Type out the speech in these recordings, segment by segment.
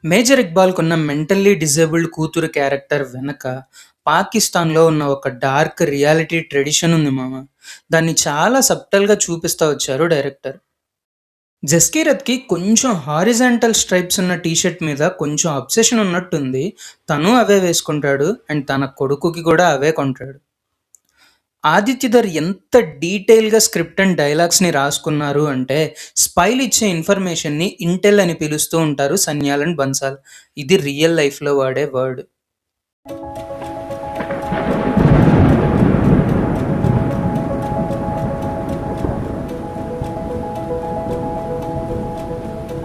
Major ఇక్బాల్‌కున్న mentally disabled కూతురు character వెనక పాకిస్తాన్‌లో ఉన్న ఒక డార్క్ రియాలిటీ ట్రెడిషన్ ఉంది మామ. దాన్ని చాలా సబ్టల్‌గా చూపిస్తా వచ్చారు డైరెక్టర్. 'జస్కీరత్‌కి' కొంచెం హారిజాంటల్ స్ట్రైప్స్ ఉన్న టీ షర్ట్ మీద కొంచెం అబ్సెషన్ ఉన్నట్టుంది. తను అవే వేసుకుంటాడు అండ్ తన కొడుకుకి కూడా అవే కొంటాడు. ఆదిత్యధర్ ఎంత డీటెయిల్‌గా స్క్రిప్ట్ అండ్ డైలాగ్స్‌ని రాసుకున్నారు అంటే, స్పైలు ఇచ్చే ఇన్ఫర్మేషన్‌ని ఇంటెల్ అని పిలుస్తూ ఉంటారు సన్యాల్ అండ్ బన్సాల్. ఇది రియల్ లైఫ్‌లో వాడే వర్డ్.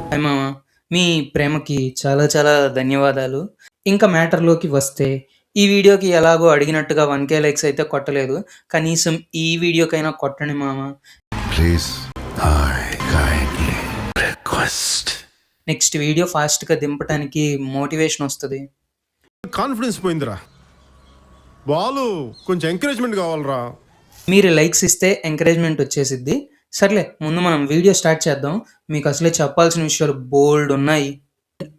హాయ్ మామ. మీ ప్రేమకి చాలా చాలా ధన్యవాదాలు. ఇంకా మ్యాటర్‌లోకి వస్తే, ఈ వీడియోకి ఎలాగో అడిగినట్టుగా 1,000 లైక్స్ అయితే కొట్టలేదు. కనీసం ఈ వీడియోకైనా కొట్టండి మామ. Please I kindly request. Next video ఫాస్ట్‌గా దింపటానికి మోటివేషన్ వస్తది. కాన్ఫిడెన్స్ పోయిందిరా. బాలు కొంచెం ఎంకరేజ్మెంట్ కావాలరా. మీరు లైక్స్ ఇస్తే ఎంకరేజ్మెంట్ వచ్చేసిద్ది. సర్లే, ముందు మనం వీడియో స్టార్ట్ చేద్దాం. మీకు అసలే చెప్పాల్సిన విషయాలు బోల్డ్ ఉన్నాయి.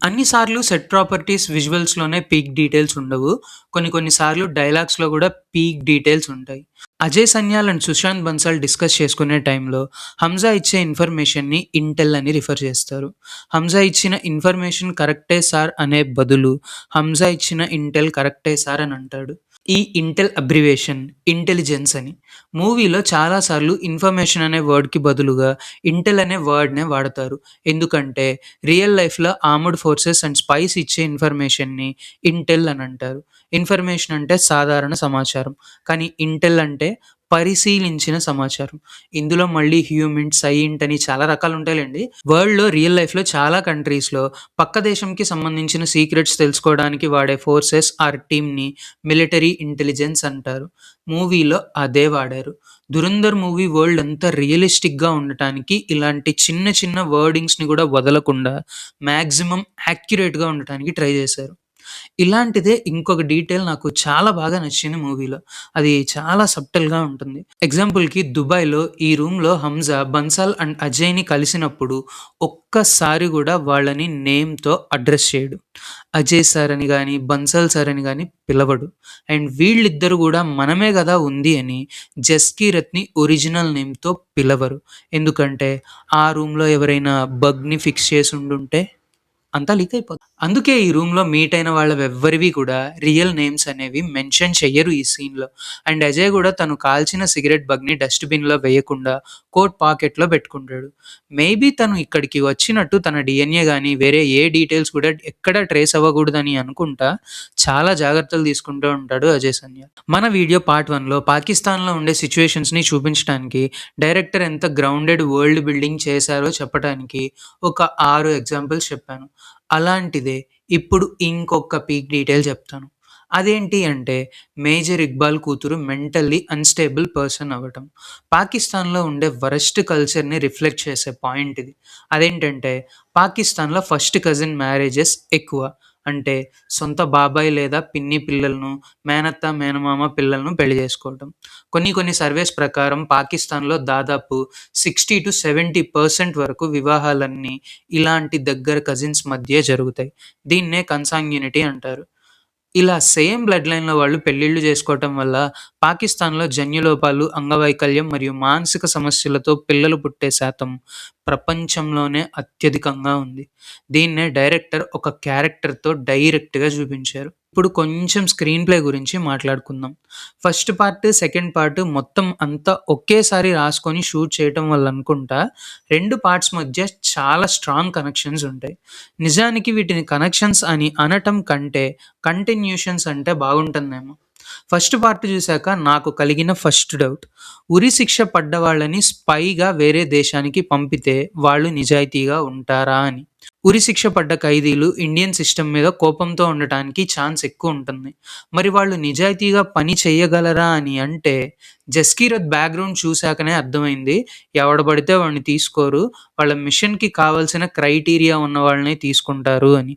అన్ని సార్లు సెట్ ప్రాపర్టీస్ విజువల్స్లోనే పీక్ డీటెయిల్స్ ఉండవు. కొన్ని సార్లు డైలాగ్స్లో కూడా పీక్ డీటెయిల్స్ ఉంటాయి. అజయ్ సన్యాల్ అండ్ సుశాంత్ బన్సాల్ డిస్కస్ చేసుకునే టైంలో హంజా ఇచ్చే ఇన్ఫర్మేషన్ని ఇంటెల్ అని రిఫర్ చేస్తారు. హంజా ఇచ్చిన ఇన్ఫర్మేషన్ కరెక్టే సార్ అనే బదులు హంజా ఇచ్చిన ఇంటెల్ కరెక్టే సార్ అని అంటాడు. ఈ ఇంటెల్ అబ్రివేషన్ ఇంటెలిజెన్స్ అని. మూవీలో చాలాసార్లు ఇన్ఫర్మేషన్ అనే వర్డ్కి బదులుగా ఇంటెల్ అనే వర్డ్నే వాడతారు. ఎందుకంటే రియల్ లైఫ్లో ఆర్మ్డ్ ఫోర్సెస్ అండ్ స్పైస్ ఇచ్చే ఇన్ఫర్మేషన్ని ఇంటెల్ అని అంటారు. ఇన్ఫర్మేషన్ అంటే సాధారణ సమాచారం, కానీ ఇంటెల్ అంటే పరిశీలించిన సమాచారం. ఇందులో మళ్ళీ హ్యూమింట్, సైయింట్ అని చాలా రకాలు ఉంటాయిలేండి. వరల్డ్‌లో రియల్ లైఫ్‌లో చాలా కంట్రీస్‌లో పక్క దేశంకి సంబంధించిన సీక్రెట్స్ తెలుసుకోవడానికి వాడే ఫోర్సెస్ ఆర్ టీమ్‌ని మిలిటరీ ఇంటెలిజెన్స్ అంటారు. మూవీలో అదే వాడారు. 'ధురంధర్' మూవీ వరల్డ్ అంతా రియలిస్టిక్‌గా ఉండటానికి ఇలాంటి చిన్న వర్డింగ్స్‌ని కూడా వదలకుండా మాక్సిమం యాక్యురేట్‌గా ఉండటానికి ట్రై చేశారు. ఇలాంటిదే ఇంకొక డీటెయిల్ నాకు చాలా బాగా నచ్చింది మూవీలో. అది చాలా సబ్టల్‌గా ఉంటుంది. ఎగ్జాంపుల్‌కి దుబాయ్‌లో ఈ రూమ్‌లో హంజా, బన్సాల్ అండ్ అజయ్‌ని కలిసినప్పుడు ఒక్కసారి కూడా వాళ్ళని నేమ్‌తో అడ్రెస్ చేయడు. అజయ్ సార్ అని గాని, బన్సాల్ సార్ అని గాని పిలవడు. అండ్ వీళ్ళిద్దరూ కూడా మనమే గదా ఉంది అని జస్కీరత్‌ని ఒరిజినల్ నేమ్‌తో పిలవరు. ఎందుకంటే ఆ రూమ్‌లో ఎవరైనా బగ్‌ని ఫిక్స్ చేసుండుంటే అంతా లీక్ అయిపోద్ది. అందుకే ఈ రూమ్‌లో మీట్ అయిన వాళ్ళవెవ్వరివి కూడా రియల్ నేమ్స్ అనేవి మెన్షన్ చెయ్యరు ఈ సీన్‌లో. అండ్ అజయ్ గూడా తను కాల్చిన సిగరెట్ బగ్‌ని డస్ట్‌బిన్‌లో వేయకుండా కోట్ పాకెట్‌లో పెట్టుకుంటాడు. మేబీ తను ఇక్కడికి వచ్చినట్టు తన డీఎన్ఏ గానీ, వేరే ఏ డీటెయిల్స్ కూడా ఎక్కడ ట్రేస్ అవ్వకూడదని అనుకుంటా చాలా జాగ్రత్తలు తీసుకుంటూ ఉంటాడు అజయ్ సన్యాల్. మన వీడియో పార్ట్ 1లో పాకిస్తాన్‌లో ఉండే సిట్యుయేషన్స్‌ని చూపించడానికి డైరెక్టర్ ఎంత గ్రౌండెడ్ వరల్డ్ బిల్డింగ్ చేశారో చెప్పటానికి ఒక 6 ఎగ్జాంపుల్స్ చెప్పాను. అలాంటిదే ఇప్పుడు ఇంకొక పీక్ డీటెయిల్ చెప్తాను. అదేంటి అంటే, మేజర్ ఇక్బాల్ కూతురు మెంటల్లీ అన్‌స్టేబుల్ పర్సన్ అవ్వటం. పాకిస్తాన్‌లో ఉండే వరస్ట్ కల్చర్‌ని రిఫ్లెక్ట్ చేసే పాయింట్ ఇది. అదేంటంటే, పాకిస్తాన్‌లో ఫస్ట్ కజిన్ మ్యారేజెస్ ఎక్కువ. అంటే సొంత బాబాయ్ లేదా పిన్ని పిల్లలను, మేనత్త, మేనమామ పిల్లలను పెళ్లి చేసుకోవటం. కొన్ని సర్వేస్ ప్రకారం పాకిస్తాన్‌లో దాదాపు 60-70% వరకు వివాహాలన్నీ ఇలాంటి దగ్గర కజిన్స్ మధ్యే జరుగుతాయి. దీన్నే కన్సాంగ్యునిటీ అంటారు. ఇలా సేమ్ బ్లడ్ లైన్‌లో వాళ్ళు పెళ్ళిళ్ళు చేసుకోవటం వల్ల పాకిస్తాన్‌లో జన్యులోపాలు, అంగవైకల్యం మరియు మానసిక సమస్యలతో పిల్లలు పుట్టే శాతం ప్రపంచంలోనే అత్యధికంగా ఉంది. దీన్నే డైరెక్టర్ ఒక క్యారెక్టర్‌తో డైరెక్ట్‌గా చూపించారు. ఇప్పుడు కొంచెం స్క్రీన్ ప్లే గురించి మాట్లాడుకుందాం. ఫస్ట్ పార్ట్, సెకండ్ పార్ట్ మొత్తం అంతా ఒకేసారి రాసుకొని షూట్ చేయటం వల్ల అనుకుంటా 2 పార్ట్స్ మధ్య చాలా స్ట్రాంగ్ కనెక్షన్స్ ఉంటాయి. నిజానికి వీటిని కనెక్షన్స్ అని అనటం కంటే కంటిన్యూషన్స్ అంటే బాగుంటుందేమో. ఫస్ట్ పార్ట్ చూశాక నాకు కలిగిన ఫస్ట్ డౌట్, ఉరి శిక్ష పడ్డ వాళ్ళని స్పైగా వేరే దేశానికి పంపితే వాళ్ళు నిజాయితీగా ఉంటారా అని. ఉరి శిక్ష పడ్డ ఖైదీలు ఇండియన్ సిస్టమ్ మీద కోపంతో ఉండటానికి ఛాన్స్ ఎక్కువ ఉంటుంది. మరి వాళ్ళు నిజాయితీగా పని చెయ్యగలరా అని అంటే, జస్కీరత్ బ్యాక్‌గ్రౌండ్ చూశాకనే అర్థమైంది. ఎవడు పడితే వాడిని తీసుకోరు. వాళ్ళ మిషన్‌కి కావాల్సిన క్రైటీరియా ఉన్న వాళ్ళనే తీసుకుంటారు అని.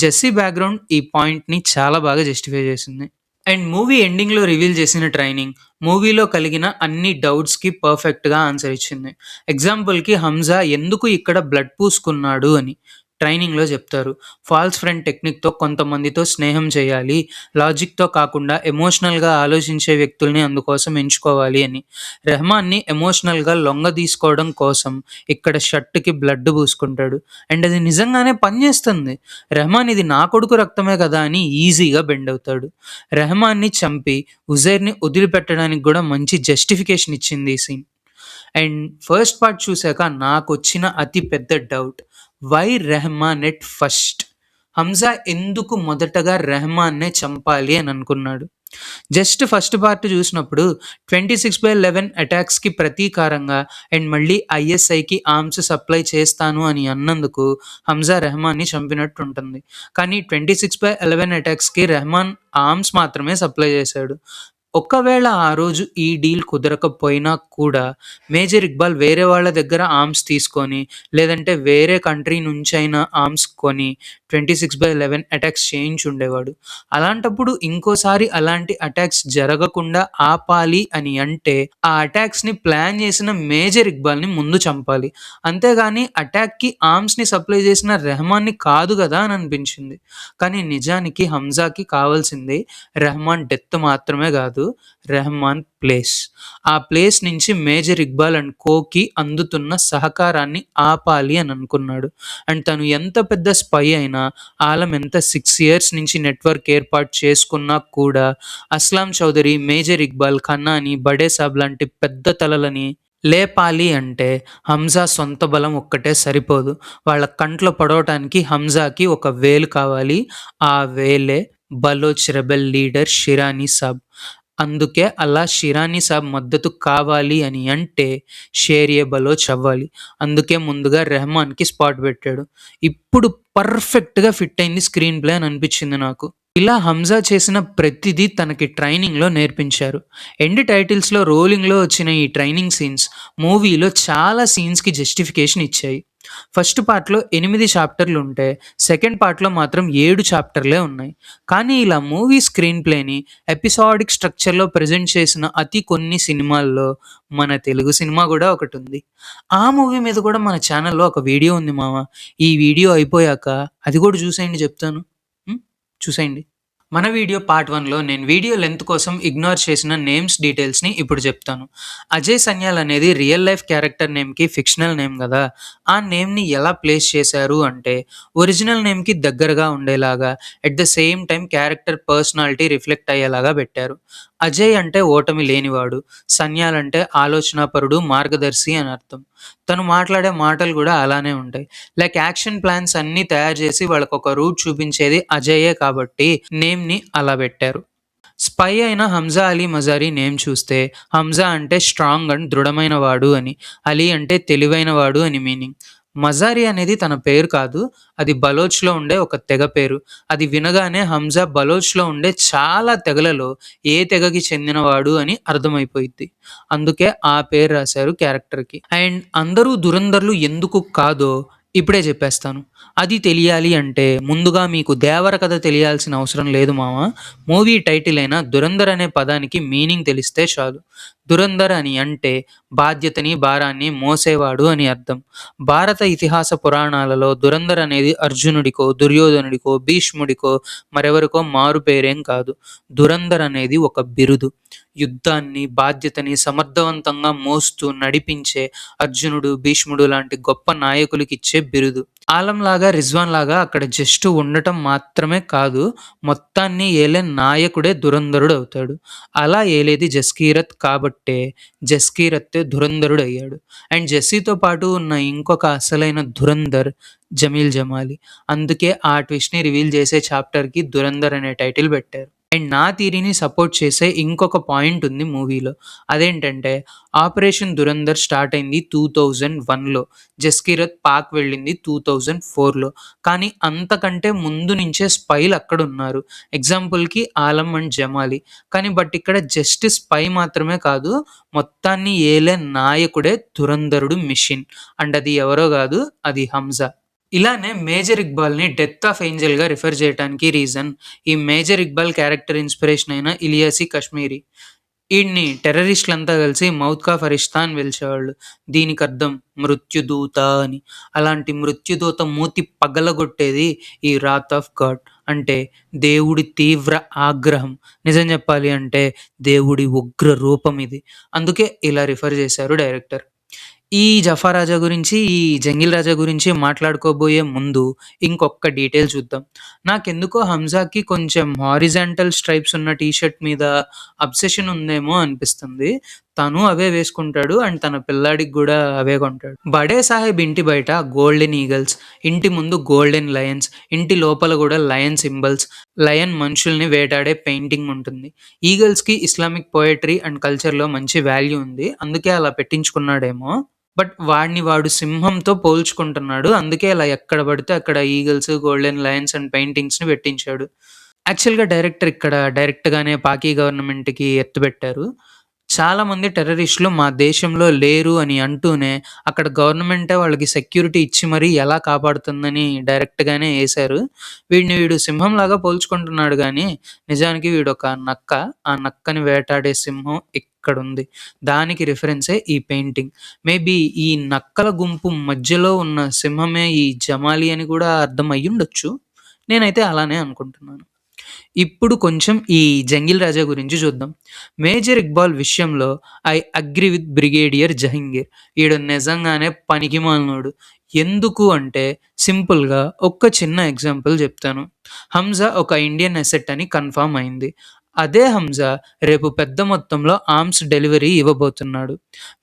జెస్సీ బ్యాక్‌గ్రౌండ్ ఈ పాయింట్‌ని చాలా బాగా జస్టిఫై చేసింది. అండ్ మూవీ ఎండింగ్‌లో రివీల్ చేసిన ట్రైనింగ్, మూవీలో కలిగిన అన్ని డౌట్స్‌కి పర్ఫెక్ట్‌గా ఆన్సర్ ఇచ్చింది. ఎగ్జాంపుల్‌కి హంజా ఎందుకు ఇక్కడ బ్లడ్ పూసుకున్నాడు అని. ట్రైనింగ్‌లో చెప్తారు. ఫాల్స్ ఫ్రెండ్ టెక్నిక్‌తో కొంతమందితో స్నేహం చేయాలి. లాజిక్‌తో కాకుండా ఎమోషనల్‌గా ఆలోచించే వ్యక్తుల్ని అందుకోసం ఎంచుకోవాలి అని. రెహమాన్‌ని ఎమోషనల్‌గా లొంగదీసుకోవడం కోసం ఇక్కడ షర్ట్‌కి బ్లడ్ పూసుకుంటాడు. అండ్ అది నిజంగానే పనిచేస్తుంది. రెహమాన్ ఇది నా కొడుకు రక్తమే కదా అని ఈజీగా బెండ్ అవుతాడు. రెహమాన్‌ని చంపి ఉజైర్‌ని వదిలిపెట్టడానికి కూడా మంచి జస్టిఫికేషన్ ఇచ్చింది ఈ సీన్. అండ్ ఫస్ట్ పార్ట్ చూసాక నాకొచ్చిన అతి పెద్ద doubt, why Rehman at first? Hamza ఎందుకు మొదటగా రెహమాన్నే చంపాలి అని అనుకున్నాడు? జస్ట్ ఫస్ట్ పార్ట్ చూసినప్పుడు 26/11 అటాక్స్కి ప్రతీకారంగా అండ్ మళ్ళీ ఐఎస్ఐకి ఆర్మ్స్ సప్లై చేస్తాను అని అన్నందుకు హంజా రెహమాన్ని చంపినట్టు ఉంటుంది. కానీ 26/11 అటాక్స్కి రెహమాన్ ఆర్మ్స్ మాత్రమే సప్లై చేశాడు. ఒకవేళ ఆ రోజు ఈ డీల్ కుదరకపోయినా కూడా మేజర్ ఇక్బాల్ వేరే వాళ్ళ దగ్గర ఆర్మ్స్ తీసుకొని, లేదంటే వేరే కంట్రీ నుంచైనా ఆర్మ్స్ కొని 26/11 అటాక్స్ చేయించుండేవాడు. అలాంటప్పుడు ఇంకోసారి అలాంటి అటాక్స్ జరగకుండా ఆపాలి అని అంటే ఆ అటాక్స్‌ని ప్లాన్ చేసిన మేజర్ ఇక్బాల్‌ని ముందు చంపాలి. అంతేగాని అటాక్‌కి ఆర్మ్స్‌ని సప్లై చేసిన రెహమాన్‌ని కాదు గదా అని అనిపించింది. కానీ నిజానికి హంజాకి కావాల్సింది రెహమాన్ డెత్ మాత్రమే గాదు, రెహమాన్ ప్లేస్. ఆ ప్లేస్ నుంచి మేజర్ ఇక్బాల్ అండ్ కోకి అందుతున్న సహకారాన్ని ఆపాలి అని అనుకున్నాడు. అండ్ తను ఎంత పెద్ద స్పై అయినా, ఆలం ఎంత 6 ఇయర్స్ నుంచి నెట్వర్క్ ఏర్పాటు చేసుకున్నా కూడా అస్లాం చౌదరి, మేజర్ ఇక్బాల్, ఖన్నాని, బడే సాబ్ లాంటి పెద్ద తలలని లేపాలి అంటే హంజా సొంత బలం ఒక్కటే సరిపోదు. వాళ్ళ కంట్లో పడవటానికి హంజాకి ఒక వేలు కావాలి. ఆ వేలే బలోచ్ రెబెల్ లీడర్ షిరానీ సాబ్. అందుకే అలా షిరానీ సాబ్ మద్దతు కావాలి అని అంటే షేర్-ఏ బలోచ్ అవ్వాలి. అందుకే ముందుగా రెహమాన్‌కి స్పాట్ పెట్టాడు. ఇప్పుడు పర్ఫెక్ట్‌గా ఫిట్ అయింది స్క్రీన్ ప్లే అని అనిపించింది నాకు. ఇలా హంజా చేసిన ప్రతిదీ తనకి ట్రైనింగ్‌లో నేర్పించారు. ఎండ్ టైటిల్స్‌లో రోలింగ్‌లో వచ్చిన ఈ ట్రైనింగ్ సీన్స్ మూవీలో చాలా సీన్స్‌కి జస్టిఫికేషన్ ఇచ్చాయి. ఫస్ట్ పార్ట్‌లో 8 చాప్టర్లు ఉంటే సెకండ్ పార్ట్‌లో మాత్రం 7 చాప్టర్లే ఉన్నాయి. కానీ ఇలా మూవీ స్క్రీన్ ప్లేని ఎపిసోడిక్ స్ట్రక్చర్‌లో ప్రెజెంట్ చేసిన అతి కొన్ని సినిమాల్లో మన తెలుగు సినిమా కూడా ఒకటుంది. ఆ మూవీ మీద కూడా మన ఛానల్‌లో ఒక వీడియో ఉంది మామ. ఈ వీడియో అయిపోయాక అది కూడా చూసేయండి చెప్తాను. చూసేయండి. మన వీడియో పార్ట్ 1లో నేను వీడియో లెంత్ కోసం ఇగ్నోర్ చేసిన నేమ్స్ డీటెయిల్స్‌ని ఇప్పుడు చెప్తాను. అజయ్ సన్యాల్ అనేది రియల్ లైఫ్ క్యారెక్టర్ నేమ్‌కి ఫిక్షనల్ నేమ్ గదా! ఆ నేమ్‌ని ఎలా ప్లేస్ చేశారు అంటే ఒరిజినల్ నేమ్‌కి దగ్గరగా ఉండేలాగా, at the same time character personality reflect అయ్యేలాగా పెట్టారు. అజయ్ అంటే ఓటమి లేనివాడు, సన్యాల్ అంటే ఆలోచనాపరుడు, మార్గదర్శి అని అర్థం. తను మాట్లాడే మాటలు గూడా అలానే ఉంటాయి. లైక్ యాక్షన్ ప్లాన్స్ అన్నీ తయారు చేసి వాళ్ళకొక రూట్ చూపించేది అజయ్యే కాబట్టి నేమ్‌ని అలా పెట్టారు. స్పై అయిన హంజా అలీ మజారీ నేమ్ చూస్తే హంజా అంటే స్ట్రాంగ్ అండ్ దృఢమైన వాడు అని, అలీ అంటే తెలివైన వాడు అని మీనింగ్. మజారీ అనేది తన పేరు కాదు, అది బలోచ్‌లో ఉండే ఒక తెగ పేరు. అది వినగానే హంజా బలోచ్‌లో ఉండే చాలా తెగలలో ఏ తెగకి చెందినవాడు అని అర్థమైపోయిద్ది. అందుకే ఆ పేరు రాశారు క్యారెక్టర్‌కి. అండ్ అందరూ దురంధర్లు ఎందుకు కాదో ఇప్పుడే చెప్పేస్తాను. అది తెలియాలి అంటే ముందుగా మీకు దేవర కథ తెలియాల్సిన అవసరం లేదు మామ. మూవీ టైటిల్ అయిన 'దురంధర్' అనే పదానికి మీనింగ్ తెలిస్తే చాలు. దురంధర్ అని అంటే బాధ్యతని, భారాన్ని మోసేవాడు అని అర్థం. భారత ఇతిహాస పురాణాలలో దురంధర్ అనేది అర్జునుడికో, దుర్యోధనుడికో, భీష్ముడికో, మరెవరికో మారు పేరేం కాదు. దురంధర్ అనేది ఒక బిరుదు. యుద్ధాన్ని, బాధ్యతని సమర్థవంతంగా మోస్తూ నడిపించే అర్జునుడు, భీష్ముడు లాంటి గొప్ప నాయకులకిచ్చే బిరుదు. ఆలంలాగా, రిజ్వాన్ లాగా అక్కడ జస్ట్ ఉండటం మాత్రమే కాదు, మొత్తాన్ని ఏలే నాయకుడే దురంధరుడు అవుతాడు. అలా ఏలేది జస్కీరత్ కాబట్టే జస్కీరత్తే ధురంధరుడు అయ్యాడు. అండ్ జెస్సీతో పాటు ఉన్న ఇంకొక అసలైన ధురంధర్ జమీల్ జమాలి. అందుకే ఆ ట్విస్ట్‌ని రివీల్ చేసే చాప్టర్‌కి 'దురంధర్' అనే టైటిల్ పెట్టారు. అండ్ నా థియరీని సపోర్ట్ చేసే ఇంకొక పాయింట్ ఉంది మూవీలో. అదేంటంటే ఆపరేషన్ దురంధర్ స్టార్ట్ అయింది 2001లో. జస్కీరత్ పాక్ వెళ్ళింది 2004లో. కానీ అంతకంటే ముందు నుంచే స్పైలు అక్కడున్నారు. ఎగ్జాంపుల్‌కి ఆలం అండ్ జమాలి. కానీ ఇక్కడ జస్ట్ స్పై మాత్రమే కాదు, మొత్తాన్ని ఏలే నాయకుడే దురంధరుడు మిషన్. అండ్ అది ఎవరో కాదు, అది హంజా. ఇలానే మేజర్ ఇక్బాల్‌ని 'డెత్ ఆఫ్ ఏంజెల్‌గా రిఫర్ చేయటానికి రీజన్ ఈ మేజర్ ఇక్బాల్ క్యారెక్టర్ ఇన్స్పిరేషన్ అయిన ఇలియాసీ కశ్మీరీ. ఈడిని టెర్రరిస్టులంతా కలిసి మౌత్ కా ఫరిష్తా అని పిలిచేవాళ్ళు. దీనికర్థం మృత్యుదూత అని. అలాంటి మృత్యుదూత మూతి పగలగొట్టేది ఈ రాత్ ఆఫ్ గాడ్. అంటే దేవుడి తీవ్ర ఆగ్రహం. నిజం చెప్పాలి అంటే దేవుడి ఉగ్ర రూపం ఇది. అందుకే ఇలా రిఫర్ చేశారు డైరెక్టర్. ఈ 'జఫా రాజా' గురించి, ఈ 'జంగిల్ రాజా' గురించి మాట్లాడుకోబోయే ముందు ఇంకొక్క డీటెయిల్ చూద్దాం. నాకెందుకో 'హంజా'కి కొంచెం హారిజాంటల్ స్ట్రైప్స్ ఉన్న టీ షర్ట్ మీద అబ్సెషన్ ఉందేమో అనిపిస్తుంది. తను అవే వేసుకుంటాడు అండ్ తన పిల్లాడికి గూడా అవే కొంటాడు. 'బడే సాహెబ్' ఇంటి బయట గోల్డెన్ ఈగల్స్, ఇంటి ముందు గోల్డెన్ లయన్స్, ఇంటి లోపల గూడా లయన్ సింబల్స్, లయన్ మనుషుల్ని వేటాడే పెయింటింగ్ ఉంటుంది. ఈగల్స్‌కి ఇస్లామిక్ పోయెట్రీ అండ్ కల్చర్‌లో మంచి వాల్యూ ఉంది. అందుకే అలా పెట్టించుకున్నాడేమో. బట్ వాడిని వాడు సింహంతో పోల్చుకుంటున్నాడు. అందుకే అలా ఎక్కడ పడితే అక్కడ ఈగల్స్, గోల్డెన్ లయన్స్ అండ్ పెయింటింగ్స్‌ని పెట్టించాడు. యాక్చువల్‌గా డైరెక్టర్ ఇక్కడ డైరెక్ట్‌గానే పాకీ గవర్నమెంట్‌కి ఎత్తుపెట్టారు. చాలామంది టెర్రరిస్టులు మా దేశంలో లేరు అని అంటూనే అక్కడ గవర్నమెంటే వాళ్ళకి సెక్యూరిటీ ఇచ్చి మరీ ఎలా కాపాడుతుందని డైరెక్ట్‌గానే ఏశారు. వీడు సింహంలాగా పోల్చుకుంటున్నాడు గానీ నిజానికి వీడొక నక్క. ఆ నక్కని వేటాడే సింహం ఇక్కడుంది. దానికి రిఫరెన్సే ఈ పెయింటింగ్. మేబీ ఈ నక్కల గుంపు మధ్యలో ఉన్న సింహమే ఈ జమాలి అని కూడా అర్థం అయ్యుండొచ్చు. నేనైతే అలానే అనుకుంటున్నాను. ఇప్పుడు కొంచెం ఈ 'జంగిల్ రాజా' గురించి చూద్దాం. మేజర్ ఇక్బాల్ విషయంలో I agree with brigadier Jahangir. ఈడు నిజంగానే పనికిమాలినోడు. ఎందుకు అంటే సింపుల్‌గా ఒక్క చిన్న ఎగ్జాంపుల్ చెప్తాను. 'హంజా' ఒక ఇండియన్ అసెట్ అని కన్ఫర్మ్ అయింది. అదే 'హంజా' రేపు పెద్ద మొత్తంలో ఆర్మ్స్ డెలివరీ ఇవ్వబోతున్నాడు.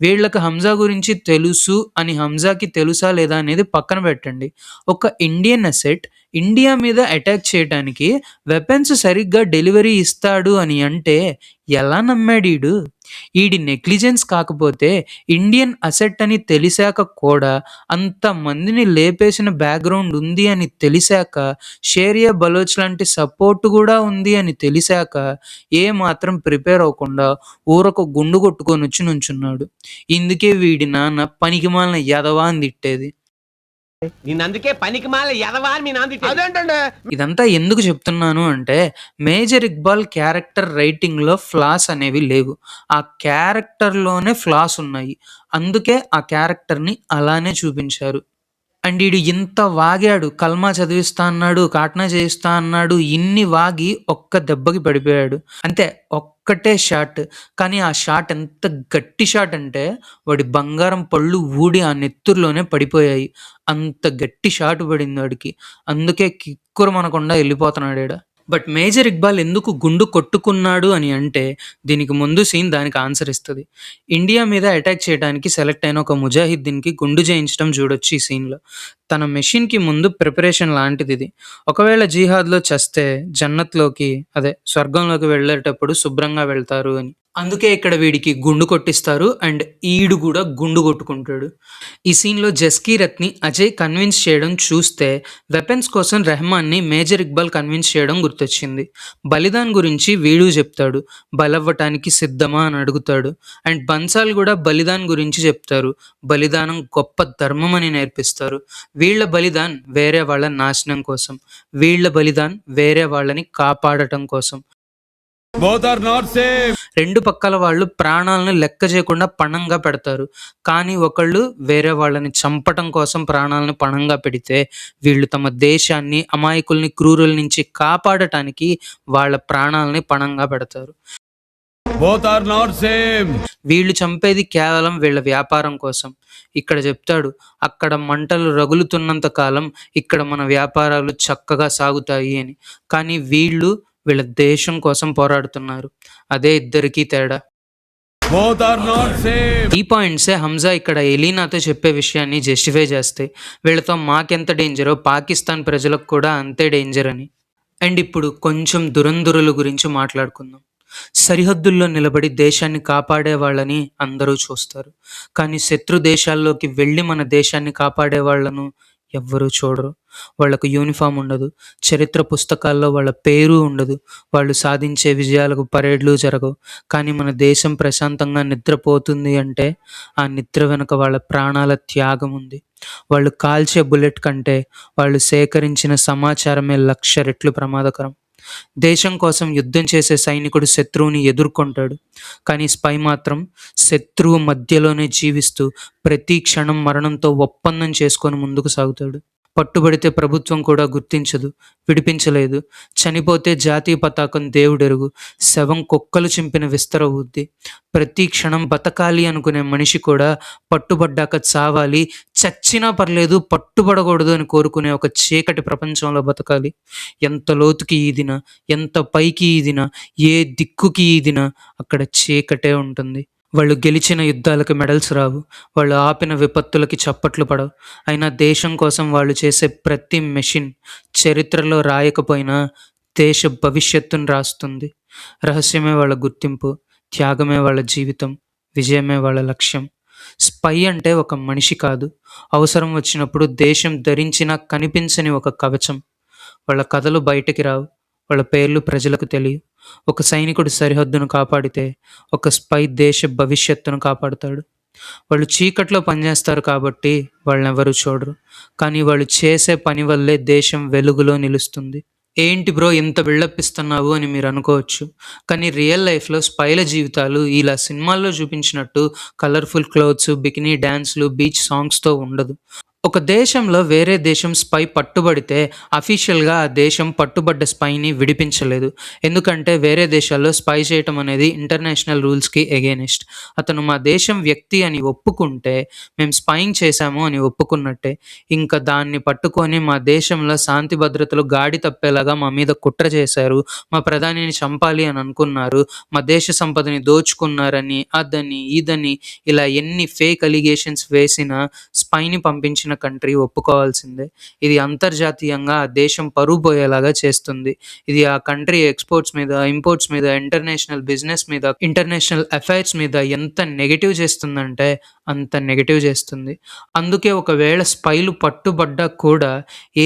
వీళ్ళకి 'హంజా' గురించి తెలుసు అని 'హంజా'కి తెలుసా లేదా అనేది పక్కన పెట్టండి. ఒక ఇండియన్ అసెట్ ఇండియా మీద అటాక్ చేయటానికి వెపన్స్ సరిగ్గా డెలివరీ ఇస్తాడు అని అంటే ఎలా నమ్మాడీడు? ఈడి నెగ్లిజెన్స్ కాకపోతే ఇండియన్ అసెట్ అని తెలిసాక కూడా అంతమందిని లేపేసిన బ్యాక్‌గ్రౌండ్ ఉంది అని తెలిసాక, షేరియా బలోచ్ లాంటి సపోర్ట్ గూడా ఉంది అని తెలిసాక ఏమాత్రం ప్రిపేర్ అవ్వకుండా ఊరక గుండు కొట్టుకొనొచ్చి నుంచున్నాడు. ఇందుకే వీడి నాన్న పనికిమాలిన ఎదవ అని తిట్టేది. నిన్నందుకే పనికిమాల ఎదవా అని మీ నాన్న తిట్టేది. అదేంటంటే ఇదంతా ఎందుకు చెప్తున్నాను అంటే, మేజర్ ఇక్బాల్ క్యారెక్టర్ రైటింగ్‌లో ఫ్లాస్ అనేవి లేవు. ఆ క్యారెక్టర్‌లోనే ఫ్లాస్ ఉన్నాయి. అందుకే ఆ క్యారెక్టర్‌ని అలానే చూపించారు. అండ్ ఈడు ఇంత వాగాడు. కల్మా చదివిస్తా అన్నాడు, కాట్నా చేయిస్తా అన్నాడు. ఇన్ని వాగి ఒక్క దెబ్బకి పడిపోయాడు. అంతే ఒక్కటే షాట్. కానీ ఆ షాట్ ఎంత గట్టి షాట్ అంటే వాడి బంగారం పళ్ళు ఊడి ఆ నెత్తురులోనే పడిపోయాయి. అంత గట్టి షాట్ పడింది వాడికి. అందుకే కిక్కురుమనకుండా ఎళ్ళిపోతున్నాడీడ. బట్ మేజర్ ఇక్బాల్ ఎందుకు గుండు కొట్టుకున్నాడు అని అంటే, దీనికి ముందు సీన్ దానికి ఆన్సర్ ఇస్తది. ఇండియా మీద అటాక్ చేయడానికి సెలెక్ట్ అయిన ఒక ముజాహిద్దీన్‌కి గుండు చేయించడం చూడొచ్చు ఈ సీన్‌లో. తన మెషిన్‌కి ముందు ప్రిపరేషన్ లాంటిదిది. ఒకవేళ జిహాద్‌లో చస్తే జన్నత్‌లోకి అదే స్వర్గంలోకి వెళ్ళేటప్పుడు శుభ్రంగా వెళ్తారు అని. అందుకే ఇక్కడ వీడికి గుండు కొట్టిస్తారు అండ్ ఈడు గూడా గుండు కొట్టుకుంటాడు. ఈ సీన్‌లో జస్కీరత్‌ని అజయ్ కన్విన్స్ చేయడం చూస్తే వెపన్స్ కోసం రెహమాన్‌ని మేజర్ ఇక్బాల్ కన్విన్స్ చేయడం గుర్తొచ్చింది. బలిదాన్ గురించి వీడు చెప్తాడు. బలవ్వటానికి సిద్ధమా అని అడుగుతాడు. అండ్ బన్సాల్ గూడా బలిదాన్ గురించి చెప్తారు. బలిదానం గొప్ప ధర్మం అని నేర్పిస్తారు. వీళ్ళ బలిదాన్ వేరే వాళ్ళ నాశనం కోసం. వీళ్ళ బలిదాన్ వేరే వాళ్ళని కాపాడటం కోసం. Both are not same. రెండు పక్కల వాళ్ళు ప్రాణాలను లెక్క చేయకుండా పణంగా పెడతారు. కానీ ఒకళ్ళు వేరే వాళ్ళని చంపటం కోసం ప్రాణాలను పణంగా పెడితే, వీళ్ళు తమ దేశాన్ని, అమాయకుల్ని, క్రూరుల నుంచి కాపాడటానికి వాళ్ళ ప్రాణాలని పణంగా పెడతారు. Both are not same. వీళ్ళు చంపేది కేవలం వీళ్ళ వ్యాపారం కోసం. ఇక్కడ చెప్తాడు, అక్కడ మంటలు రగులుతున్నంత కాలం ఇక్కడ మన వ్యాపారాలు చక్కగా సాగుతాయి అని. కానీ వీళ్ళు వీళ్ళ దేశం కోసం పోరాడుతున్నారు. అదే ఇద్దరికీ తేడా. Both are not same. ఈ పాయింట్సే 'హంజా' ఇక్కడ ఎలీనాతో చెప్పే విషయాన్ని జస్టిఫై చేస్తాయి. వీళ్ళతో మాకెంత డేంజరో పాకిస్తాన్ ప్రజలకు కూడా అంతే డేంజర్ అని. అండ్ ఇప్పుడు కొంచెం దురంధరుల గురించి మాట్లాడుకుందాం. సరిహద్దుల్లో నిలబడి దేశాన్ని కాపాడే వాళ్ళని అందరూ చూస్తారు. కానీ శత్రు దేశాల్లోకి వెళ్ళి మన దేశాన్ని కాపాడే వాళ్ళను ఎవ్వరూ చూడరు. వాళ్ళకు యూనిఫామ్ ఉండదు. చరిత్ర పుస్తకాల్లో వాళ్ళ పేరు ఉండదు. వాళ్ళు సాధించే విజయాలకు పరేడ్లు జరగవు. కానీ మన దేశం ప్రశాంతంగా నిద్రపోతుంది అంటే ఆ నిద్ర వెనుక వాళ్ళ ప్రాణాల త్యాగం ఉంది. వాళ్ళు కాల్చే బుల్లెట్ కంటే వాళ్ళు సేకరించిన సమాచారమే 1,00,000 రెట్లు ప్రమాదకరం. దేశం కోసం యుద్ధం చేసే సైనికుడు శత్రువుని ఎదుర్కొంటాడు. కానీ స్పై మాత్రం శత్రువు మధ్యలోనే జీవిస్తూ ప్రతి క్షణం మరణంతో ఒప్పందం చేసుకొని ముందుకు సాగుతాడు. పట్టుబడితే ప్రభుత్వం కూడా గుర్తించదు, విడిపించలేదు. చనిపోతే జాతీయ పతాకం దేవుడెరుగు, శవం కుక్కలు చింపిన విస్తరవుద్ది. ప్రతి క్షణం బతకాలి అనుకునే మనిషి కూడా పట్టుబడ్డాక చావాలి, చచ్చినా పర్లేదు పట్టుబడకూడదు అని కోరుకునే ఒక చీకటి ప్రపంచంలో బతకాలి. ఎంత లోతుకి ఈదినా, ఎంత పైకి ఈదినా, ఏ దిక్కుకి ఈదినా అక్కడ చీకటే ఉంటుంది. వాళ్ళు గెలిచిన యుద్ధాలకు మెడల్స్ రావు, వాళ్ళు ఆపిన విపత్తులకి చప్పట్లు పడవు. అయినా దేశం కోసం వాళ్ళు చేసే ప్రతి మెషిన్ చరిత్రలో రాయకపోయినా దేశ భవిష్యత్తును రాస్తుంది. రహస్యమే వాళ్ళ గుర్తింపు, త్యాగమే వాళ్ళ జీవితం, విజయమే వాళ్ళ లక్ష్యం. స్పై అంటే ఒక మనిషి కాదు, అవసరం వచ్చినప్పుడు దేశం ధరించిన కనిపించని ఒక కవచం. వాళ్ళ కథలు బయటికి రావు, వాళ్ళ పేర్లు ప్రజలకు తెలియవు. ఒక సైనికుడు సరిహద్దును కాపాడితే ఒక స్పై దేశ భవిష్యత్తును కాపాడుతాడు. వాళ్ళు చీకట్లో పనిచేస్తారు కాబట్టి వాళ్ళనెవరూ చూడరు, కానీ వాళ్ళు చేసే పని వల్లే దేశం వెలుగులో నిలుస్తుంది. ఏంటి బ్రో ఇంత బిల్డప్ ఇస్తున్నావు అని మీరు అనుకోవచ్చు, కానీ రియల్ లైఫ్లో స్పైల జీవితాలు ఇలా సినిమాల్లో చూపించినట్టు కలర్ఫుల్ క్లోత్స్, బికినీ డ్యాన్స్లు, బీచ్ సాంగ్స్తో ఉండదు. ఒక దేశంలో వేరే దేశం స్పై పట్టుబడితే అఫీషియల్గా ఆ దేశం పట్టుబడ్డ స్పైని విడిపించలేదు. ఎందుకంటే వేరే దేశాల్లో స్పై చేయటం అనేది ఇంటర్నేషనల్ రూల్స్కి ఎగెనిస్ట్. అతను మా దేశం వ్యక్తి అని ఒప్పుకుంటే మేము స్పైయింగ్ చేశాము అని ఒప్పుకున్నట్టే. ఇంకా దాన్ని పట్టుకొని మా దేశంలో శాంతి భద్రతలు గాడి తప్పేలాగా మా మీద కుట్ర చేశారు, మా ప్రధానిని చంపాలి అని అనుకున్నారు, మా దేశ సంపదని దోచుకున్నారని, అదని ఇదని ఇలా ఎన్ని ఫేక్ అలిగేషన్స్ వేసినా స్పైని పంపించిన కంట్రీ ఒప్పుకోవాల్సిందే. ఇది అంతర్జాతీయంగా ఆ దేశం పరువు పోయేలాగా చేస్తుంది. ఇది ఆ కంట్రీ ఎక్స్పోర్ట్స్ మీద, ఇంపోర్ట్స్ మీద, ఇంటర్నేషనల్ బిజినెస్ మీద, ఇంటర్నేషనల్ అఫైర్స్ మీద ఎంత నెగటివ్ చేస్తుందంటే అంత నెగటివ్ చేస్తుంది. అందుకే ఒకవేళ స్పైలు పట్టుబడ్డా కూడా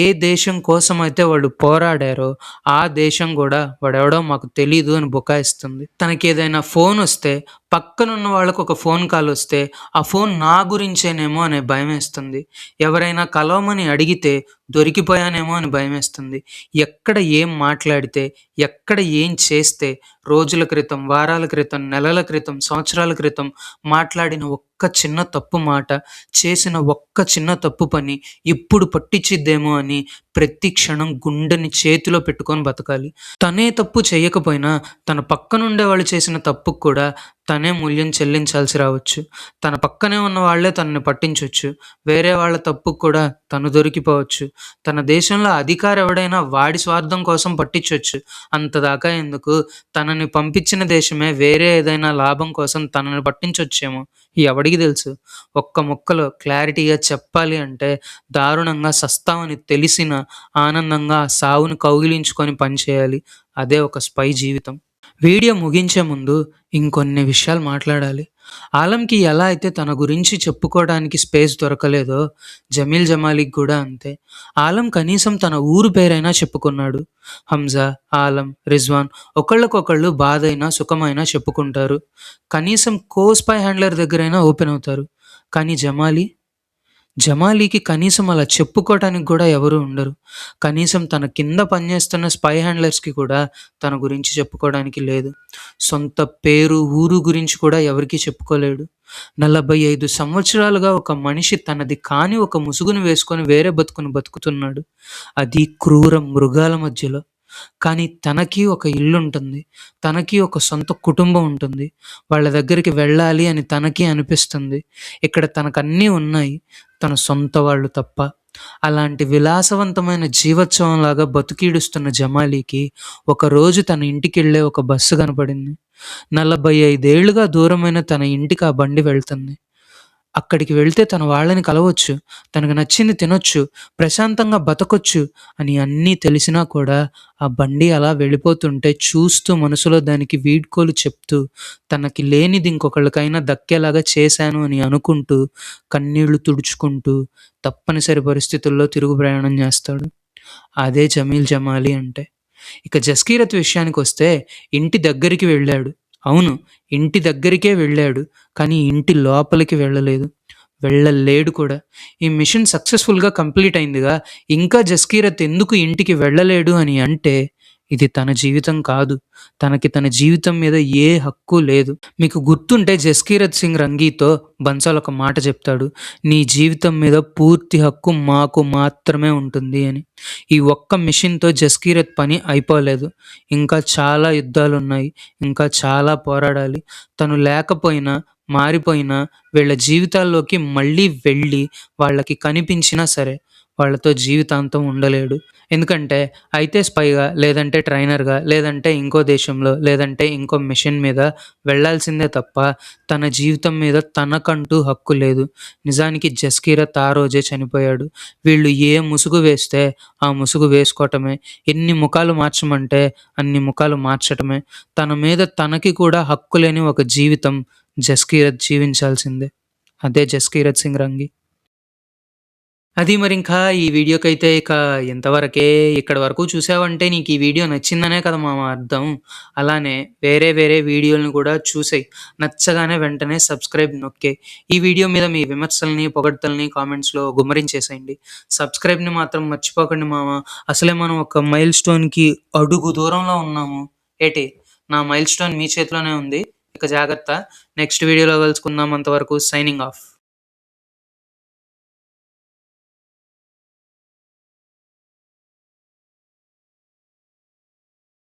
ఏ దేశం కోసం అయితే వాళ్ళు పోరాడారో ఆ దేశం కూడా వాడెవడో మాకు తెలీదు అని బుకాయిస్తుంది. తనకి ఏదైనా ఫోన్ వస్తే, పక్కనున్న వాళ్ళకు ఒక ఫోన్ కాల్ వస్తే ఆ ఫోన్ నా గురించేనేమో అనే భయం వేస్తుంది. ఎవరైనా కలవమని అడిగితే దొరికిపోయానేమో అని భయమేస్తుంది. ఎక్కడ ఏం మాట్లాడితే, ఎక్కడ ఏం చేస్తే, రోజుల క్రితం, వారాల క్రితం, నెలల క్రితం, సంవత్సరాల క్రితం మాట్లాడిన ఒక్క చిన్న తప్పు మాట, చేసిన ఒక్క చిన్న తప్పు పని ఇప్పుడు పట్టించిద్దేమో అని ప్రతి క్షణం గుండెని చేతిలో పెట్టుకొని బతకాలి. తనే తప్పు చేయకపోయినా తన పక్కనుండే వాళ్ళు చేసిన తప్పుకు కూడా తనే మూల్యం చెల్లించాల్సి రావచ్చు. తన పక్కనే ఉన్న వాళ్ళే తనని పట్టించవచ్చు, వేరే వాళ్ళ తప్పుకు కూడా తను దొరికిపోవచ్చు. తన దేశంలో అధికారి ఎవడైనా వాడి స్వార్థం కోసం పట్టించవచ్చు. అంతదాకా ఎందుకు, తనని పంపించిన దేశమే వేరే ఏదైనా లాభం కోసం తనని పట్టించొచ్చేమో ఎవడికి తెలుసు. ఒక్క ముక్కలో క్లారిటీగా చెప్పాలి అంటే దారుణంగా సస్తామని తెలిసిన ఆనందంగా ఆ సావుని కౌగిలించుకొని పనిచేయాలి. అదే ఒక స్పై జీవితం. వీడియో ముగించే ముందు ఇంకొన్ని విషయాలు మాట్లాడాలి. ఆలంకి ఎలా అయితే తన గురించి చెప్పుకోవడానికి స్పేస్ దొరకలేదో జమీల్ జమాలికి కూడా అంతే. ఆలం కనీసం తన ఊరు పేరైనా చెప్పుకున్నాడు. హంజా, ఆలం, రిజ్వాన్ ఒకళ్ళకొకళ్ళు బాధైనా సుఖమైనా చెప్పుకుంటారు. కనీసం కో స్పై హ్యాండ్లర్ దగ్గరైనా ఓపెన్ అవుతారు. కానీ జమాలీకి కనీసం అలా చెప్పుకోవటానికి కూడా ఎవరు ఉండరు. కనీసం తన కింద పనిచేస్తున్న స్పై హ్యాండ్లర్స్కి కూడా తన గురించి చెప్పుకోవడానికి లేదు. సొంత పేరు, ఊరు గురించి కూడా ఎవరికీ చెప్పుకోలేడు. 45 సంవత్సరాలుగా ఒక మనిషి తనది కాని ఒక ముసుగును వేసుకొని వేరే బతుకును బతుకుతున్నాడు, అది క్రూర మృగాల మధ్యలో. కానీ తనకి ఒక ఇల్లు ఉంటుంది, తనకి ఒక సొంత కుటుంబం ఉంటుంది. వాళ్ళ దగ్గరికి వెళ్ళాలి అని తనకి అనిపిస్తుంది. ఇక్కడ తనకన్నీ ఉన్నాయి, తన సొంత వాళ్ళు తప్ప. అలాంటి విలాసవంతమైన జీవోత్సవంలాగా బతుకీడుస్తున్న జమాలీకి ఒకరోజు తన ఇంటికెళ్ళే ఒక బస్సు కనపడింది. 45 ఏళ్లుగా దూరమైన తన ఇంటికి ఆ బండి వెళ్తుంది. అక్కడికి వెళ్తే తన వాళ్ళని కలవచ్చు, తనకు నచ్చింది తినొచ్చు, ప్రశాంతంగా బతకొచ్చు అని అన్నీ తెలిసినా కూడా ఆ బండి అలా వెళ్ళిపోతుంటే చూస్తూ మనసులో దానికి వీడ్కోలు చెప్తూ తనకి లేనిది ఇంకొకళ్ళకైనా దక్కేలాగా చేశాను అని అనుకుంటూ కన్నీళ్లు తుడుచుకుంటూ తప్పనిసరి పరిస్థితుల్లో తిరుగు ప్రయాణం చేస్తాడు. అదే జమీల్ జమాలి అంటే. ఇక జస్కీరత్ విషయానికి వస్తే ఇంటి దగ్గరికి వెళ్ళాడు. అవును, ఇంటి దగ్గరికే వెళ్ళాడు, కానీ ఇంటి లోపలికి వెళ్ళలేడు కూడా. ఈ మిషన్ సక్సెస్ఫుల్గా కంప్లీట్ అయిందిగా, ఇంకా జస్కీరత్ ఎందుకు ఇంటికి వెళ్ళలేడు అని అంటే ఇది తన జీవితం కాదు. తనకి తన జీవితం మీద ఏ హక్కు లేదు. మీకు గుర్తుంటే 'జస్కీరత్ సింగ్ రంగీ'తో బన్సాల్ ఒక మాట చెప్తాడు. నీ జీవితం మీద పూర్తి హక్కు మాకు మాత్రమే ఉంటుంది అని. ఈ ఒక్క మిషన్‌తో జస్కీరత్ పని అయిపోలేదు. ఇంకా చాలా యుద్ధాలున్నాయి. ఇంకా చాలా పోరాడాలి. తను లేకపోయినా, మారిపోయినా వీళ్ళ జీవితాల్లోకి మళ్ళీ వెళ్ళి వాళ్ళకి కనిపించినా సరే వాళ్ళతో జీవితాంతం ఉండలేడు. ఎందుకంటే అయితే స్పైగా, లేదంటే ట్రైనర్‌గా, లేదంటే ఇంకో దేశంలో, లేదంటే ఇంకో మిషన్ మీద వెళ్ళాల్సిందే తప్ప తన జీవితం మీద తనకంటూ హక్కు లేదు. నిజానికి జస్కీరత్ ఆ రోజే చనిపోయాడు. వీళ్ళు ఏ ముసుగు వేస్తే ఆ ముసుగు వేసుకోవటమే. ఎన్ని ముఖాలు మార్చమంటే అన్ని ముఖాలు మార్చటమే. తన మీద తనకి కూడా హక్కు లేని ఒక జీవితం జస్కీరత్ జీవించాల్సిందే. అదే 'జస్కీరత్ సింగ్ రంగి'. అది మరింకా ఈ వీడియోకైతే ఇక ఇంతవరకే. ఇక్కడి వరకు చూసావంటే నీకు ఈ వీడియో నచ్చిందనే కదా మామ అర్థం. అలానే వేరే వేరే వీడియోలను కూడా చూసేయి. నచ్చగానే వెంటనే సబ్స్క్రైబ్ నొక్కేయి. ఈ వీడియో మీద మీ విమర్శల్ని, పొగడ్తల్ని కామెంట్స్‌లో గుమ్మరించేసేయండి. సబ్స్క్రైబ్‌ని మాత్రం మర్చిపోకండి మామ. అసలే మనం ఒక మైల్ స్టోన్‌కి అడుగు దూరంలో ఉన్నాము. ఏటి నా మైల్ స్టోన్ మీ చేతిలోనే ఉంది. ఇక జాగ్రత్త. నెక్స్ట్ వీడియోలో కలుసుకుందాం. అంతవరకు సైనింగ్ ఆఫ్.